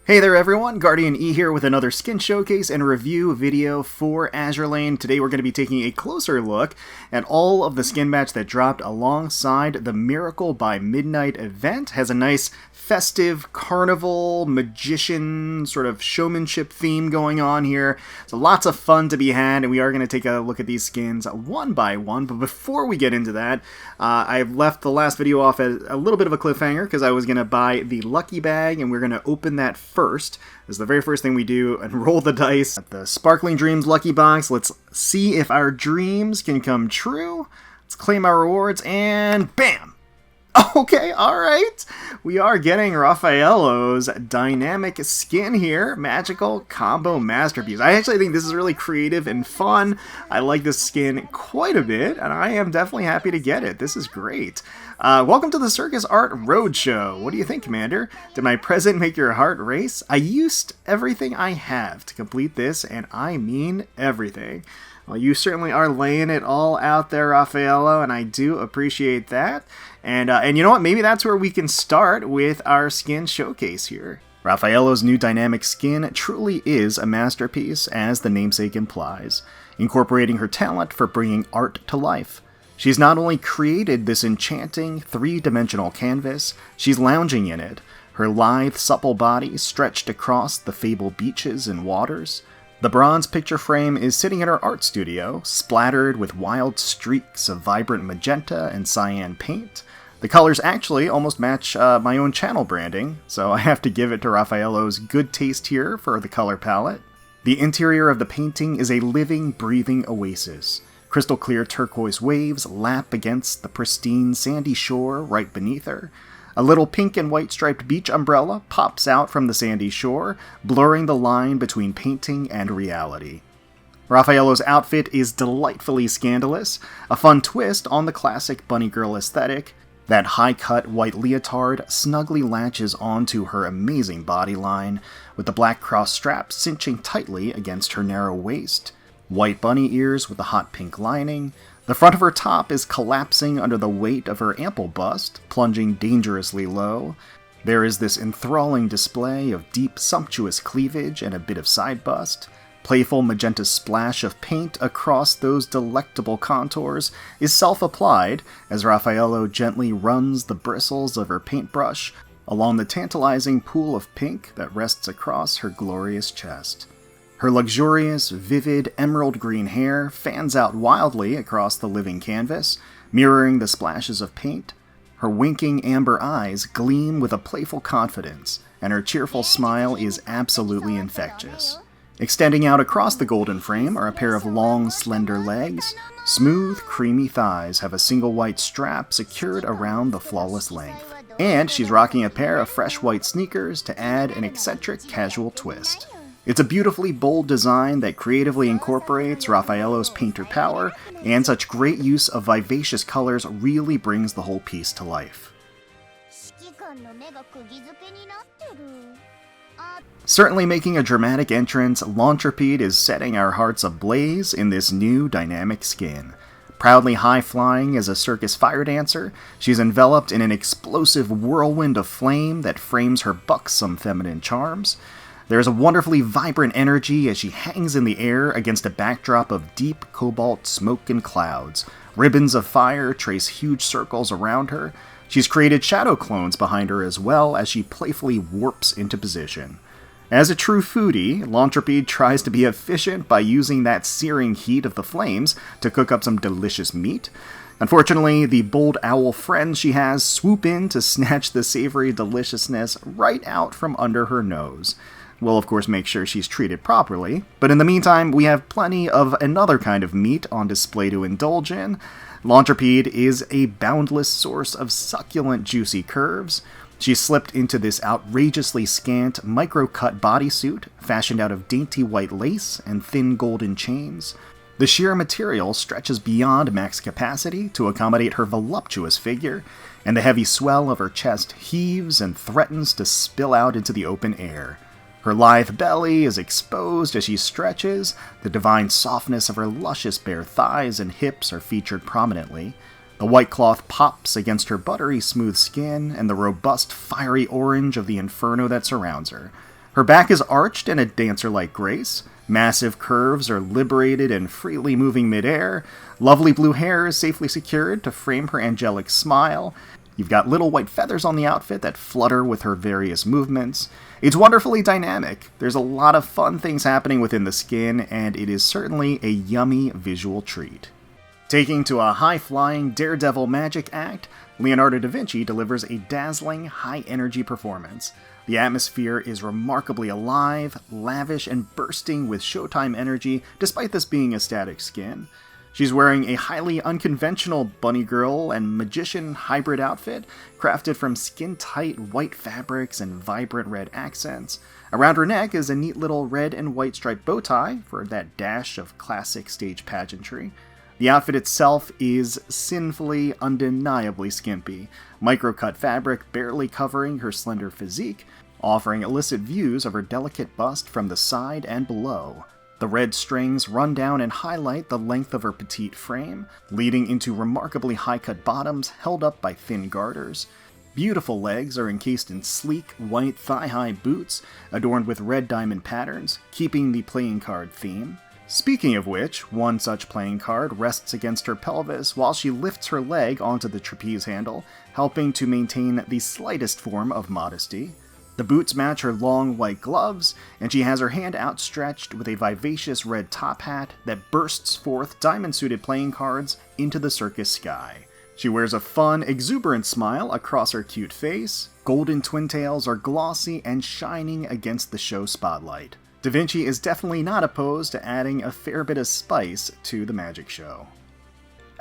Hey there everyone, GuardianE here with another skin showcase and review video for Azur Lane. Today we're going to be taking a closer look at all of the skin match that dropped alongside the Miracle by Midnight event. Has a nice festive carnival magician sort of showmanship theme going on here. So lots of fun to be had, and we are going to take a look at these skins one by one. But before we get into that, I've left the last video off as a little bit of a cliffhanger because I was going to buy the lucky bag and we're going to open that first. This is the very first thing we do, and roll the dice at the Sparkling Dreams lucky box. Let's see if our dreams can come true. Let's claim our rewards, and bam! Okay, alright. We are getting Raffaello's dynamic skin here. Magical combo masterpiece. I actually think this is really creative and fun. I like this skin quite a bit, and I am definitely happy to get it. This is great. Welcome to the Circus Art Roadshow. What do you think, Commander? Did my present make your heart race? I used everything I have to complete this, and I mean everything. Well, you certainly are laying it all out there, Raffaello, and I do appreciate that. And you know what? Maybe that's where we can start with our skin showcase here. Raffaello's new dynamic skin truly is a masterpiece, as the namesake implies, incorporating her talent for bringing art to life. She's not only created this enchanting, three-dimensional canvas, she's lounging in it, her lithe, supple body stretched across the fabled beaches and waters. The bronze picture frame is sitting in her art studio, splattered with wild streaks of vibrant magenta and cyan paint. The colors actually almost match my own channel branding, so I have to give it to Raffaello's good taste here for the color palette. The interior of the painting is a living, breathing oasis. Crystal clear turquoise waves lap against the pristine sandy shore right beneath her. A little pink and white striped beach umbrella pops out from the sandy shore, blurring the line between painting and reality. Raffaello's outfit is delightfully scandalous, a fun twist on the classic bunny girl aesthetic. That high-cut white leotard snugly latches onto her amazing body line, with the black cross strap cinching tightly against her narrow waist. White bunny ears with a hot pink lining. The front of her top is collapsing under the weight of her ample bust, plunging dangerously low. There is this enthralling display of deep, sumptuous cleavage and a bit of side bust. Playful magenta splash of paint across those delectable contours is self-applied as Raffaello gently runs the bristles of her paintbrush along the tantalizing pool of pink that rests across her glorious chest. Her luxurious, vivid, emerald green hair fans out wildly across the living canvas, mirroring the splashes of paint. Her winking amber eyes gleam with a playful confidence, and her cheerful smile is absolutely infectious. Extending out across the golden frame are a pair of long, slender legs. Smooth, creamy thighs have a single white strap secured around the flawless length. And she's rocking a pair of fresh white sneakers to add an eccentric, casual twist. It's a beautifully bold design that creatively incorporates Raffaello's painter power, and such great use of vivacious colors really brings the whole piece to life. Certainly making a dramatic entrance, Launtrapede is setting our hearts ablaze in this new dynamic skin. Proudly high-flying as a circus fire dancer, she's enveloped in an explosive whirlwind of flame that frames her buxom feminine charms. There's a wonderfully vibrant energy as she hangs in the air against a backdrop of deep cobalt smoke and clouds. Ribbons of fire trace huge circles around her. She's created shadow clones behind her as well as she playfully warps into position. As a true foodie, Launtrapede tries to be efficient by using that searing heat of the flames to cook up some delicious meat. Unfortunately, the bold owl friends she has swoop in to snatch the savory deliciousness right out from under her nose. We'll of course make sure she's treated properly, but in the meantime we have plenty of another kind of meat on display to indulge in. Launtrapede is a boundless source of succulent juicy curves. She's slipped into this outrageously scant, micro-cut bodysuit, fashioned out of dainty white lace and thin golden chains. The sheer material stretches beyond max capacity to accommodate her voluptuous figure, and the heavy swell of her chest heaves and threatens to spill out into the open air. Her lithe belly is exposed as she stretches, the divine softness of her luscious bare thighs and hips are featured prominently. The white cloth pops against her buttery smooth skin and the robust fiery orange of the inferno that surrounds her. Her back is arched in a dancer-like grace. Massive curves are liberated and freely moving midair. Lovely blue hair is safely secured to frame her angelic smile. You've got little white feathers on the outfit that flutter with her various movements. It's wonderfully dynamic. There's a lot of fun things happening within the skin, and it is certainly a yummy visual treat. Taking to a high-flying daredevil magic act, Leonardo da Vinci delivers a dazzling, high-energy performance. The atmosphere is remarkably alive, lavish, and bursting with showtime energy, despite this being a static skin. She's wearing a highly unconventional bunny girl and magician hybrid outfit, crafted from skin-tight white fabrics and vibrant red accents. Around her neck is a neat little red and white striped bow tie for that dash of classic stage pageantry. The outfit itself is sinfully, undeniably skimpy, micro-cut fabric barely covering her slender physique, offering illicit views of her delicate bust from the side and below. The red strings run down and highlight the length of her petite frame, leading into remarkably high-cut bottoms held up by thin garters. Beautiful legs are encased in sleek, white thigh-high boots, adorned with red diamond patterns, keeping the playing card theme. Speaking of which, one such playing card rests against her pelvis while she lifts her leg onto the trapeze handle, helping to maintain the slightest form of modesty. The boots match her long white gloves, and she has her hand outstretched with a vivacious red top hat that bursts forth diamond-suited playing cards into the circus sky. She wears a fun, exuberant smile across her cute face. Golden twintails are glossy and shining against the show spotlight. Da Vinci is definitely not opposed to adding a fair bit of spice to the magic show.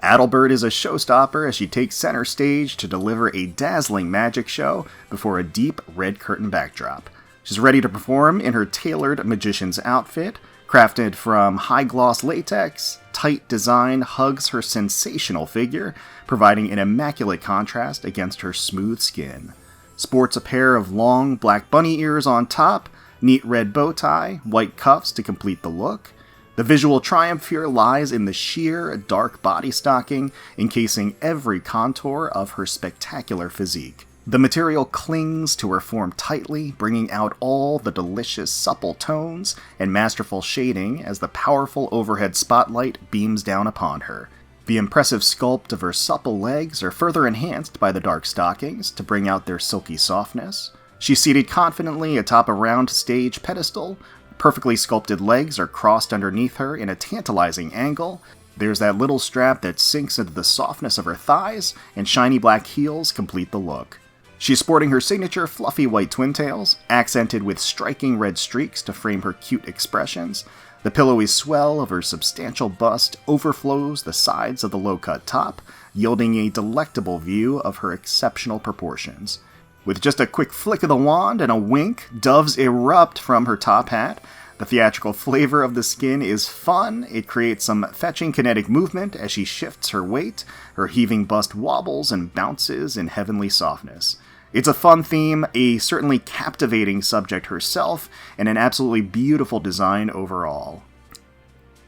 Adalbert is a showstopper as she takes center stage to deliver a dazzling magic show before a deep red curtain backdrop. She's ready to perform in her tailored magician's outfit. Crafted from high-gloss latex, tight design hugs her sensational figure, providing an immaculate contrast against her smooth skin. Sports a pair of long black bunny ears on top, neat red bow tie, white cuffs to complete the look. The visual triumph here lies in the sheer, dark body stocking, encasing every contour of her spectacular physique. The material clings to her form tightly, bringing out all the delicious, supple tones and masterful shading as the powerful overhead spotlight beams down upon her. The impressive sculpt of her supple legs are further enhanced by the dark stockings to bring out their silky softness. She's seated confidently atop a round stage pedestal. Perfectly sculpted legs are crossed underneath her in a tantalizing angle. There's that little strap that sinks into the softness of her thighs, and shiny black heels complete the look. She's sporting her signature fluffy white twintails, accented with striking red streaks to frame her cute expressions. The pillowy swell of her substantial bust overflows the sides of the low-cut top, yielding a delectable view of her exceptional proportions. With just a quick flick of the wand and a wink, doves erupt from her top hat. The theatrical flavor of the skin is fun. It creates some fetching kinetic movement as she shifts her weight. Her heaving bust wobbles and bounces in heavenly softness. It's a fun theme, a certainly captivating subject herself, and an absolutely beautiful design overall.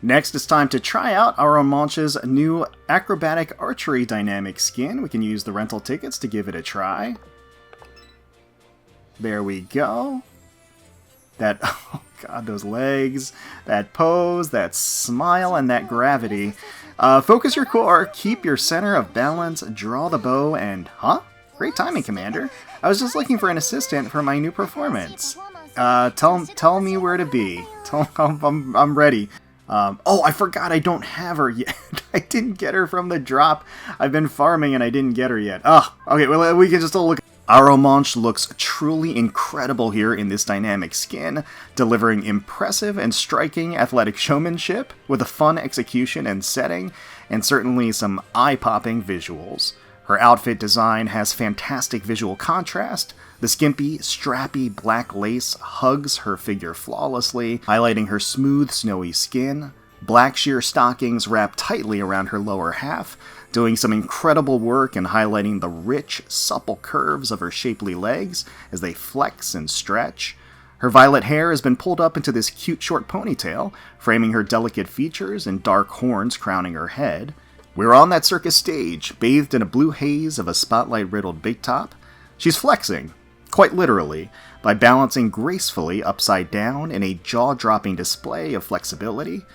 Next, it's time to try out Arromanches' new acrobatic archery dynamic skin. We can use the rental tickets to give it a try. There we go. Oh god, those legs, that pose, that smile, and that gravity. Focus your core, keep your center of balance, draw the bow, and... Great timing, Commander. I was just looking for an assistant for my new performance. Tell me where to be. I'm ready. I forgot I don't have her yet. I didn't get her from the drop. I've been farming and I didn't get her yet. Okay, well, we can just all look... Arromanches looks truly incredible here in this dynamic skin, delivering impressive and striking athletic showmanship with a fun execution and setting, and certainly some eye-popping visuals. Her outfit design has fantastic visual contrast. The skimpy, strappy black lace hugs her figure flawlessly, highlighting her smooth, snowy skin. Black sheer stockings wrap tightly around her lower half, doing some incredible work in highlighting the rich, supple curves of her shapely legs as they flex and stretch. Her violet hair has been pulled up into this cute short ponytail, framing her delicate features and dark horns crowning her head. We're on that circus stage, bathed in a blue haze of a spotlight-riddled big top. She's flexing. quite literally, by balancing gracefully upside down in a jaw-dropping display of flexibility.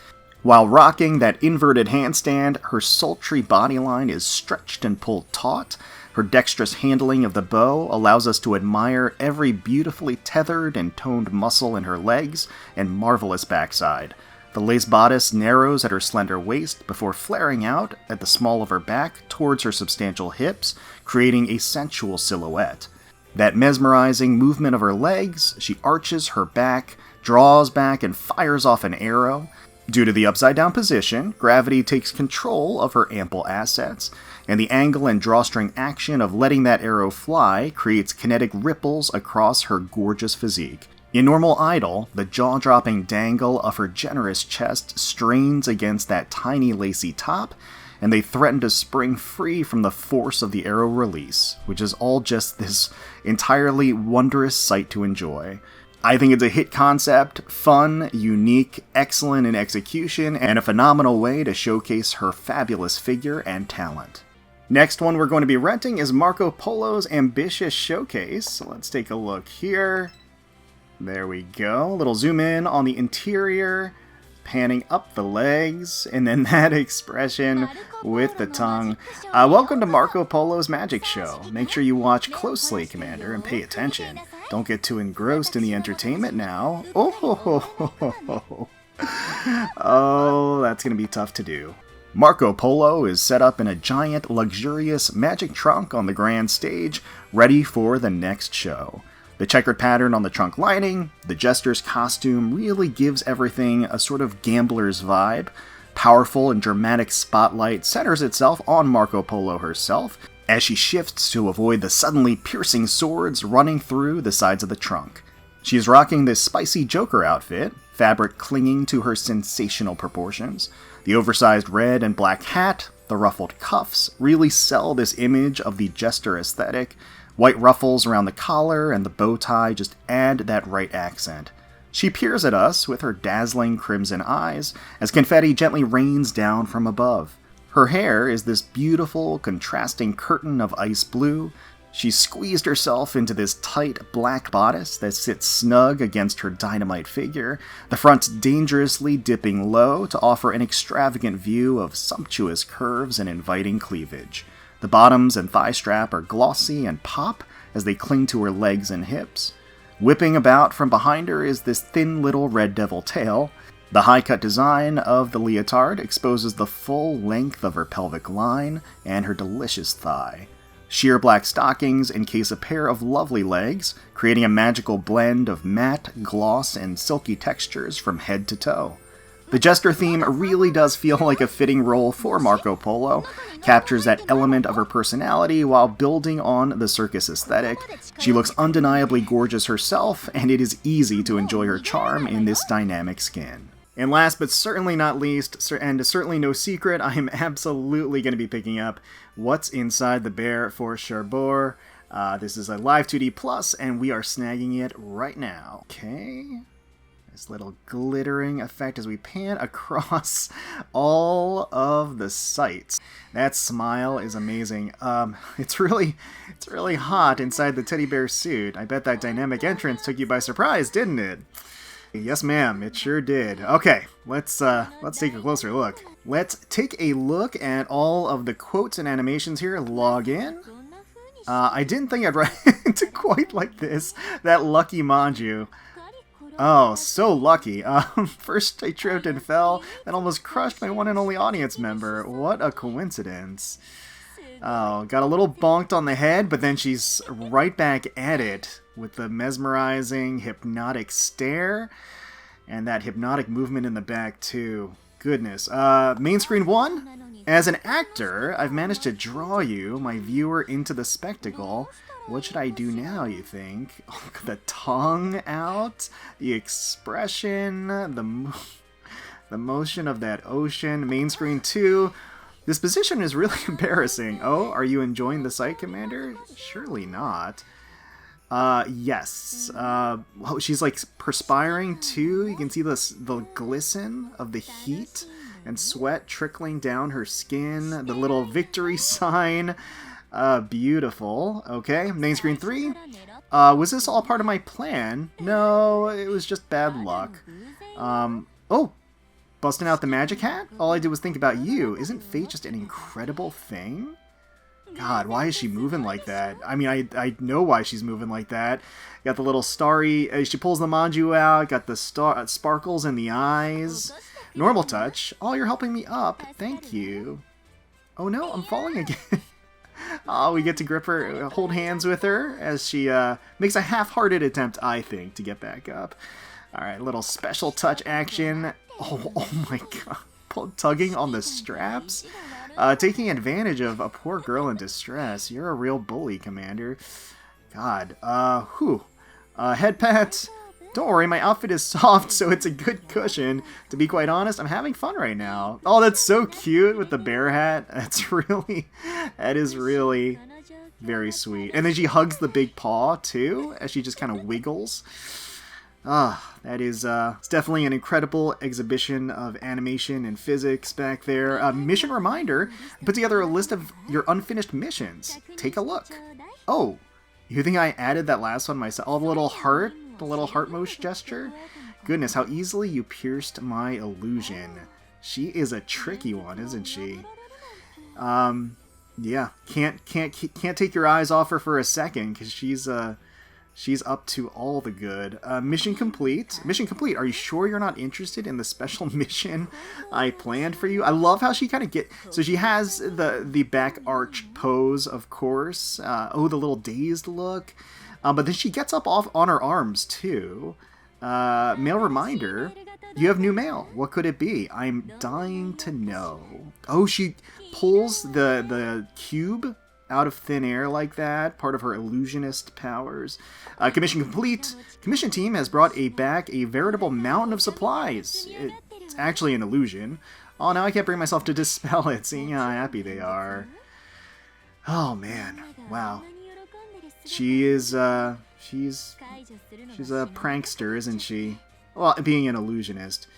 While rocking that inverted handstand, her sultry bodyline is stretched and pulled taut. Her dexterous handling of the bow allows us to admire every beautifully tethered and toned muscle in her legs and marvelous backside. The lace bodice narrows at her slender waist before flaring out at the small of her back towards her substantial hips, creating a sensual silhouette. That mesmerizing movement of her legs, she arches her back, draws back, and fires off an arrow. Due to the upside-down position, gravity takes control of her ample assets, and the angle and drawstring action of letting that arrow fly creates kinetic ripples across her gorgeous physique. In normal idle, the jaw-dropping dangle of her generous chest strains against that tiny lacy top, and they threaten to spring free from the force of the arrow release, which is all just this entirely wondrous sight to enjoy. I think it's a hit concept, fun, unique, excellent in execution, and a phenomenal way to showcase her fabulous figure and talent. Next one we're going to be renting is Marco Polo's Ambitious Showcase. So let's take a look here. There we go. A little zoom in on the interior, panning up the legs, and then that expression with the tongue. Welcome to Marco Polo's magic show. Make sure you watch closely, Commander, and pay attention. Don't get too engrossed in the entertainment now. Oh, that's going to be tough to do. Marco Polo is set up in a giant, luxurious magic trunk on the grand stage, ready for the next show. The checkered pattern on the trunk lining, the jester's costume really gives everything a sort of gambler's vibe. Powerful and dramatic spotlight centers itself on Marco Polo herself, as she shifts to avoid the suddenly piercing swords running through the sides of the trunk. She is rocking this spicy Joker outfit, fabric clinging to her sensational proportions. The oversized red and black hat, the ruffled cuffs, really sell this image of the jester aesthetic. White ruffles around the collar and the bow tie just add that right accent. She peers at us with her dazzling crimson eyes as confetti gently rains down from above. Her hair is this beautiful, contrasting curtain of ice blue. She's squeezed herself into this tight black bodice that sits snug against her dynamite figure, the front dangerously dipping low to offer an extravagant view of sumptuous curves and inviting cleavage. The bottoms and thigh strap are glossy and pop as they cling to her legs and hips. Whipping about from behind her is this thin little red devil tail. The high-cut design of the leotard exposes the full length of her pelvic line and her delicious thigh. Sheer black stockings encase a pair of lovely legs, creating a magical blend of matte, gloss, and silky textures from head to toe. The jester theme really does feel like a fitting role for Marco Polo, captures that element of her personality while building on the circus aesthetic. She looks undeniably gorgeous herself, and it is easy to enjoy her charm in this dynamic skin. And last but certainly not least, and certainly no secret, I am absolutely going to be picking up what's inside the bear for Cherbourg. This is a Live 2D Plus, and we are snagging it right now. Okay. This little glittering effect as we pan across all of the sights. That smile is amazing. It's really hot inside the teddy bear suit. I bet that dynamic entrance took you by surprise, didn't it? Yes, ma'am, it sure did. Okay, let's take a closer look. Let's take a look at all of the quotes and animations here. Log in. I didn't think I'd run into quite like this. That lucky Manjuu. Oh, so lucky. First I tripped and fell, then almost crushed my one and only audience member. What a coincidence. Oh, got a little bonked on the head, but then she's right back at it with the mesmerizing, hypnotic stare, and that hypnotic movement in the back, too. Goodness. Main screen 1? As an actor, I've managed to draw you, my viewer, into the spectacle. What should I do now, you think? Oh, the tongue out, the expression, the motion of that ocean. Main screen 2. This position is really embarrassing. Oh, are you enjoying the sight, Commander? Surely not. Yes. Oh, she's like perspiring too. You can see the glisten of the heat and sweat trickling down her skin. The little victory sign. Beautiful. Okay, main screen 3. Was this all part of my plan? No, it was just bad luck. Oh! Busting out the magic hat? All I did was think about you. Isn't fate just an incredible thing? God, why is she moving like that? I mean, I know why she's moving like that. Got the little starry... she pulls the Manjuu out. Got the sparkles in the eyes. Normal touch. Oh, you're helping me up. Thank you. Oh no, I'm falling again. Oh, we get to grip her, hold hands with her as she makes a half-hearted attempt, I think, to get back up. Alright, little special touch action. Oh my god. Tugging on the straps. Taking advantage of a poor girl in distress. You're a real bully, Commander. God. Head pat. Don't worry, my outfit is soft, so it's a good cushion. To be quite honest, I'm having fun right now. Oh, that's so cute with the bear hat. That is really very sweet. And then she hugs the big paw, too, as she just kind of wiggles. That is, it's definitely an incredible exhibition of animation and physics back there. Mission reminder, put together a list of your unfinished missions. Take a look. Oh, you think I added that last one myself? Oh, the little heart gesture? Goodness, how easily you pierced my illusion. She is a tricky one, isn't she? Yeah, can't take your eyes off her for a second, because she's up to all the good. Mission complete. Mission complete. Are you sure you're not interested in the special mission I planned for you? I love how she kind of so she has the back arch pose, of course. Oh, the little dazed look. But then she gets up off on her arms, too. Mail reminder. You have new mail. What could it be? I'm dying to know. Oh, she pulls the cube out of thin air like that. Part of her illusionist powers. Commission complete. Commission team has brought back a veritable mountain of supplies. It's actually an illusion. Oh, now I can't bring myself to dispel it, seeing how happy they are. Oh, man. Wow. She is, she's a prankster, isn't she? Well, being an illusionist.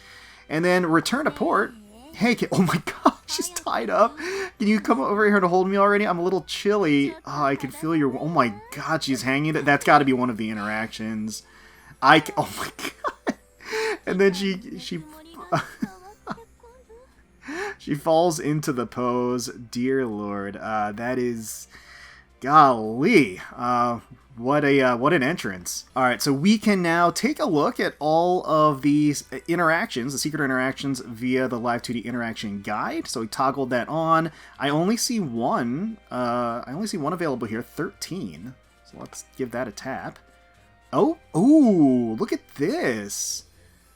And then return to port. Hey, oh my god, she's tied up. Can you come over here to hold me already? I'm a little chilly. Oh, I can feel your... Oh my god, she's hanging. That's got to be one of the interactions. Oh my god. And then she she falls into the pose. Dear Lord, that is... Golly. What an entrance. Alright, so we can now take a look at all of these interactions, the secret interactions, via the Live2D interaction guide. So we toggled that on. I only see one available here, 13. So let's give that a tap. Oh, look at this.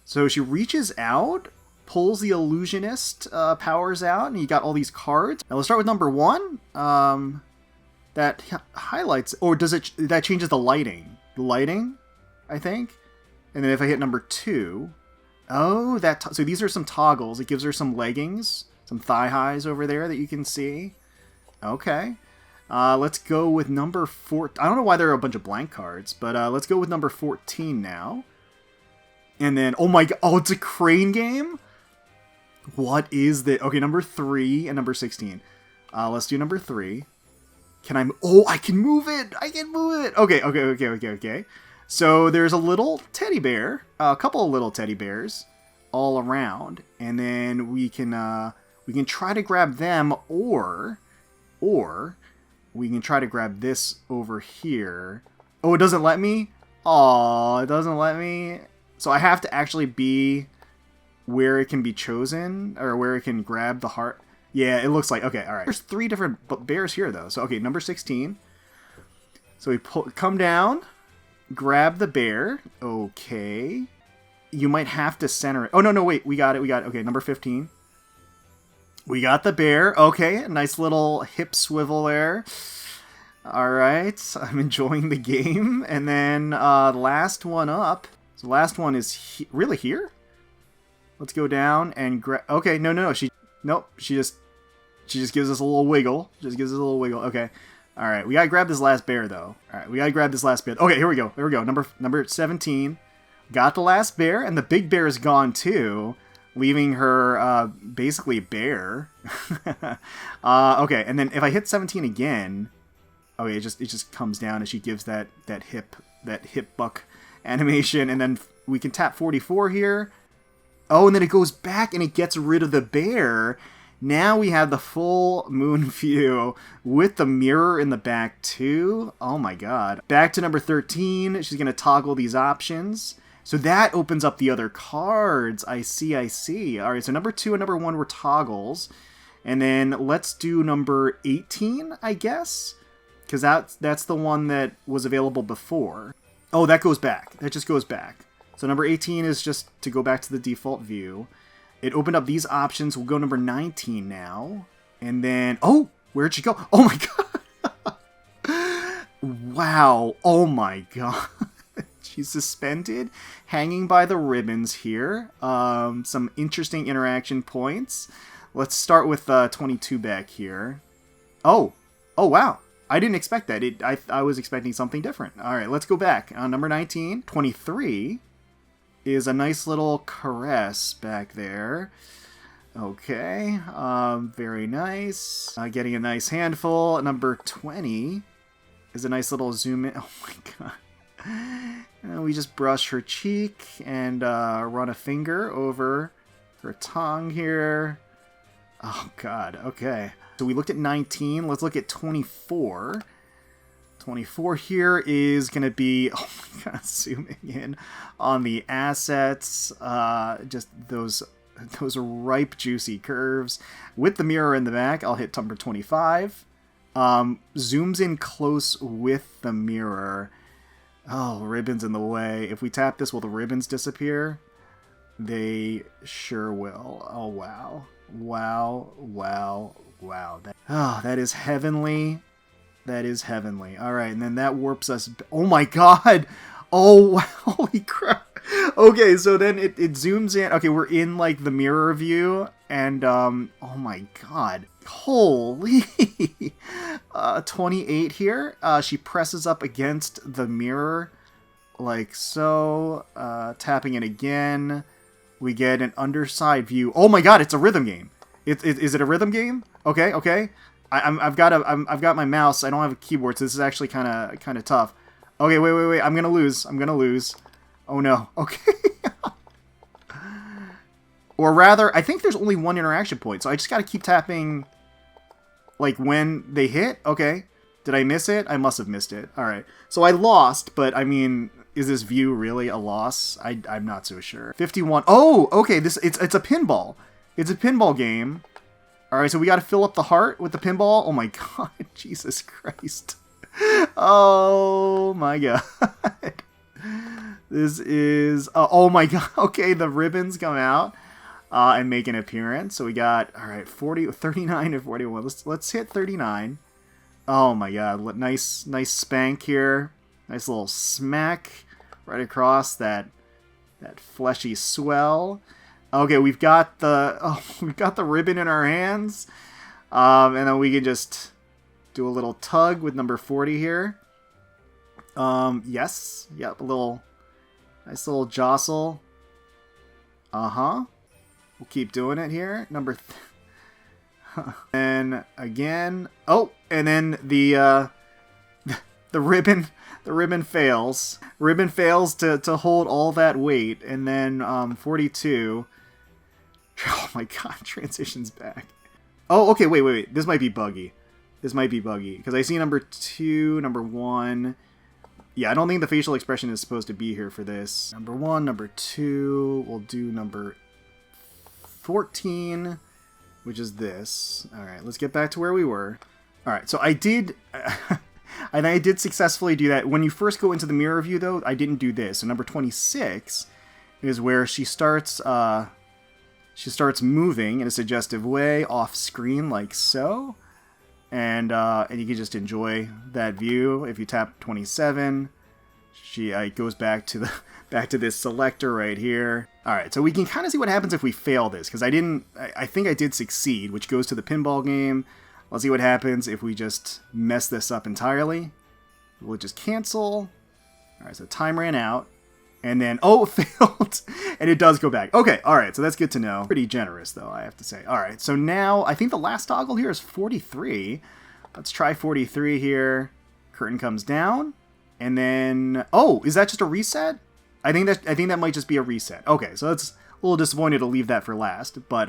So she reaches out, pulls the illusionist powers out, and you got all these cards. Now let's start with number 1. That highlights, or does it, that changes the lighting. The lighting, I think. And then if I hit number 2, oh, so these are some toggles. It gives her some leggings, some thigh highs over there that you can see. Okay. Let's go with number 4. I don't know why there are a bunch of blank cards, but let's go with number 14 now. And then, oh my god, oh, it's a crane game? What is that? Okay, number 3 and number 16. Let's do number 3. I can move it! I can move it! Okay. So there's a little teddy bear, a couple of little teddy bears all around, and then we can try to grab them, or we can try to grab this over here. Oh, it doesn't let me? Aw, it doesn't let me. So I have to actually be where it can be chosen, or where it can grab the heart. Yeah, it looks like... Okay, alright. There's 3 different bears here, though. So, okay, number 16. So we come down, grab the bear. Okay. You might have to center it. Oh, no, wait. We got it. Okay, number 15. We got the bear. Okay, nice little hip swivel there. Alright, I'm enjoying the game. And then, last one up. So last one is really here? Let's go down and grab... Okay, no. Nope, she just gives us a little wiggle. Okay. Alright, we gotta grab this last bear, though. Alright, we gotta grab this last bear. Okay, here we go. Number 17. Got the last bear, and the big bear is gone, too. Leaving her, basically bare. Okay, and then if I hit 17 again... Okay, it just comes down as she gives that hip buck animation, and then we can tap 44 here. Oh, and then it goes back and it gets rid of the bear. Now we have the full moon view with the mirror in the back too. Oh my god. Back to number 13. She's going to toggle these options. So that opens up the other cards. I see. All right, so number 2 and number 1 were toggles. And then let's do number 18, I guess. Because that's the one that was available before. Oh, that goes back. That just goes back. So number 18 is just to go back to the default view. It opened up these options. We'll go number 19 now. And then, oh, where'd she go? Oh my god. Wow. Oh my god. She's suspended, hanging by the ribbons here. Some interesting interaction points. Let's start with 22 back here. Oh wow. I didn't expect that. I was expecting something different. All right, let's go back. Number 19, 23 is a nice little caress back there. Okay, very nice. Getting a nice handful. Number 20 is a nice little zoom in. Oh my god. And we just brush her cheek and run a finger over her tongue here. Oh god, okay. So we looked at 19, let's look at 24. 24 here is going to be, oh my god, zooming in on the assets. Just those ripe, juicy curves. With the mirror in the back, I'll hit number 25. Zooms in close with the mirror. Oh, ribbons in the way. If we tap this, will the ribbons disappear? They sure will. Oh, wow. Wow, wow, wow. That is heavenly. That is heavenly. All right, and then that warps us. Oh my god! Oh, wow. Holy crap. Okay, so then it zooms in. Okay, we're in, like, the mirror view, and, oh my god. Holy! 28 here. She presses up against the mirror, like so. Tapping it again. We get an underside view. Oh my god, it's a rhythm game. Is it a rhythm game? Okay, okay. I've got my mouse. I don't have a keyboard, so this is actually kind of tough. Okay, wait. I'm gonna lose. Oh no. Okay. Or rather, I think there's only one interaction point, so I just gotta keep tapping, like, when they hit. Okay. Did I miss it? I must have missed it. All right. So I lost, but I mean, is this view really a loss? I'm not so sure. 51. Oh, okay. It's a pinball. It's a pinball game. All right, so we got to fill up the heart with the pinball. Oh my god, Jesus Christ. Oh my god. This is... oh my god. Okay, the ribbons come out and make an appearance. So we got, all right, 39 and 41. Let's hit 39. Oh my god, nice spank here. Nice little smack right across that fleshy swell. Okay, we've got the ribbon in our hands, and then we can just do a little tug with number 40 here. Yes, yep, nice little jostle. We'll keep doing it here. And again, oh, and then the ribbon. The ribbon fails. Ribbon fails to hold all that weight, and then 42. Oh my god, transitions back. Oh, okay, wait. This might be buggy. Because I see number 2, number 1. Yeah, I don't think the facial expression is supposed to be here for this. Number 1, number 2. We'll do number 14, which is this. All right, let's get back to where we were. All right, so I did... And I did successfully do that. When you first go into the mirror view, though, I didn't do this. So number 26 is where she starts moving in a suggestive way off screen, like so. And you can just enjoy that view. If you tap 27, it goes back to this selector right here. All right, so we can kind of see what happens if we fail this, because I think I did succeed, which goes to the pinball game. Let's see what happens if we just mess this up entirely. We'll just cancel. All right, so time ran out. And then, oh, it failed. And it does go back. Okay, all right, so that's good to know. Pretty generous, though, I have to say. All right, so now I think the last toggle here is 43. Let's try 43 here. Curtain comes down, and then... Oh, is that just a reset? I think that might just be a reset. Okay, so that's a little disappointed to leave that for last, but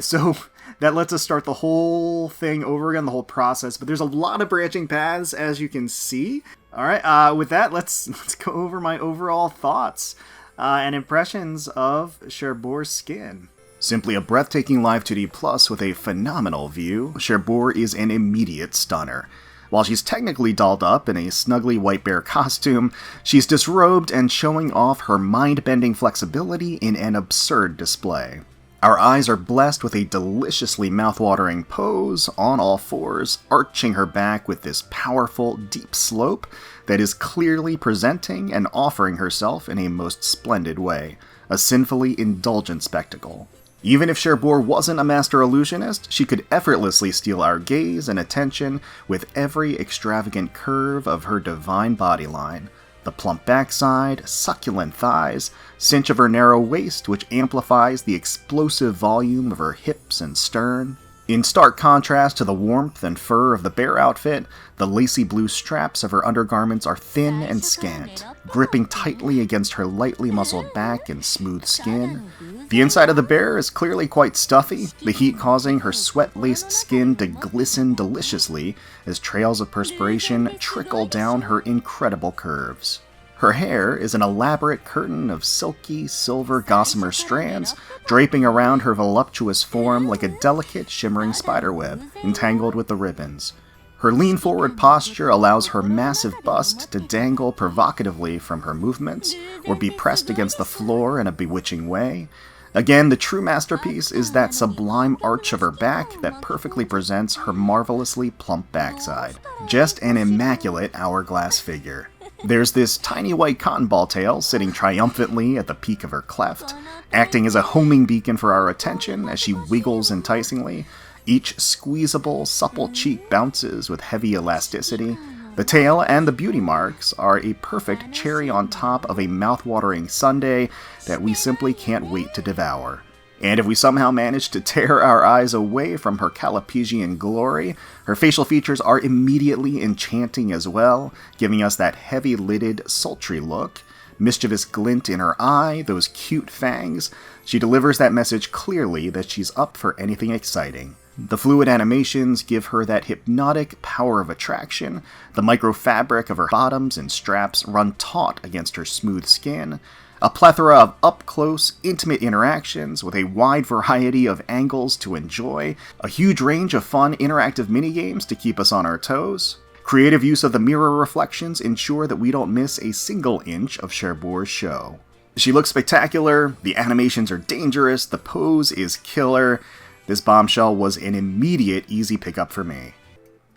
so that lets us start the whole thing over again, the whole process. But there's a lot of branching paths, as you can see. All right, with that, let's go over my overall thoughts and impressions of Cherbourg's skin. Simply a breathtaking Live 2D Plus with a phenomenal view, Cherbourg is an immediate stunner. While she's technically dolled up in a snuggly white bear costume, she's disrobed and showing off her mind-bending flexibility in an absurd display. Our eyes are blessed with a deliciously mouth-watering pose, on all fours, arching her back with this powerful, deep slope that is clearly presenting and offering herself in a most splendid way, a sinfully indulgent spectacle. Even if Cherbourg wasn't a master illusionist, she could effortlessly steal our gaze and attention with every extravagant curve of her divine bodyline. The plump backside, succulent thighs, cinch of her narrow waist which amplifies the explosive volume of her hips and stern. In stark contrast to the warmth and fur of the bear outfit, the lacy blue straps of her undergarments are thin and scant, gripping tightly against her lightly muscled back and smooth skin. The inside of the bear is clearly quite stuffy, the heat causing her sweat-laced skin to glisten deliciously as trails of perspiration trickle down her incredible curves. Her hair is an elaborate curtain of silky, silver gossamer strands, draping around her voluptuous form like a delicate, shimmering spiderweb, entangled with the ribbons. Her lean-forward posture allows her massive bust to dangle provocatively from her movements, or be pressed against the floor in a bewitching way. Again, the true masterpiece is that sublime arch of her back that perfectly presents her marvelously plump backside. Just an immaculate hourglass figure. There's this tiny white cotton ball tail sitting triumphantly at the peak of her cleft, acting as a homing beacon for our attention as she wiggles enticingly. Each squeezable, supple cheek bounces with heavy elasticity. The tail and the beauty marks are a perfect cherry on top of a mouth-watering sundae that we simply can't wait to devour. And if we somehow manage to tear our eyes away from her Callipygian glory, her facial features are immediately enchanting as well, giving us that heavy-lidded, sultry look, mischievous glint in her eye, those cute fangs. She delivers that message clearly that she's up for anything exciting. The fluid animations give her that hypnotic power of attraction, the microfabric of her bottoms and straps run taut against her smooth skin, a plethora of up-close, intimate interactions with a wide variety of angles to enjoy, a huge range of fun interactive minigames to keep us on our toes. Creative use of the mirror reflections ensure that we don't miss a single inch of Cherbourg's show. She looks spectacular, the animations are dangerous, the pose is killer. This bombshell was an immediate easy pickup for me.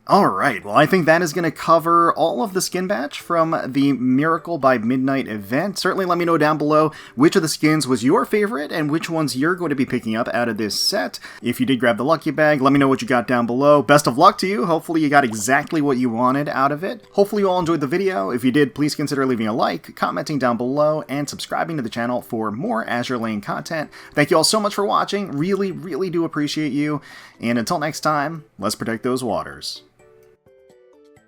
Alright, well I think that is going to cover all of the skin batch from the Miracle by Midnight event. Certainly let me know down below which of the skins was your favorite and which ones you're going to be picking up out of this set. If you did grab the lucky bag, let me know what you got down below. Best of luck to you. Hopefully you got exactly what you wanted out of it. Hopefully you all enjoyed the video. If you did, please consider leaving a like, commenting down below, and subscribing to the channel for more Azur Lane content. Thank you all so much for watching. Really, really do appreciate you. And until next time, let's protect those waters.